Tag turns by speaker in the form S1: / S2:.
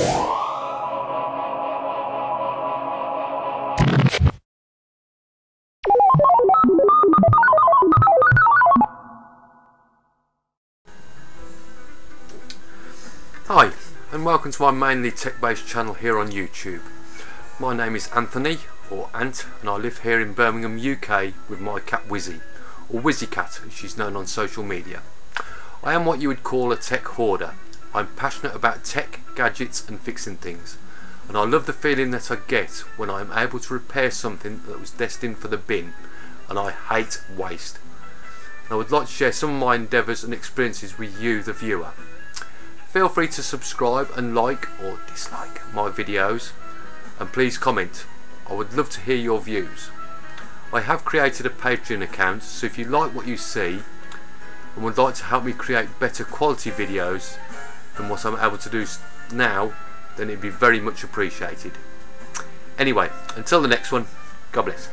S1: Hi, and welcome to my mainly tech-based channel here on YouTube. My name is Anthony, or Ant, and I live here in Birmingham, UK with my cat Wizzy, or Wizzy Cat as she's known on social media. I am what you would call a tech hoarder. I'm passionate about tech, gadgets and fixing things, and I love the feeling that I get when I am able to repair something that was destined for the bin, and I hate waste. And I would like to share some of my endeavours and experiences with you, the viewer. Feel free to subscribe and like or dislike my videos, and please comment. I would love to hear your views. I have created a Patreon account, so if you like what you see and would like to help me create better quality videos than what I'm able to do now, then it'd be very much appreciated. Anyway, until the next one, God bless.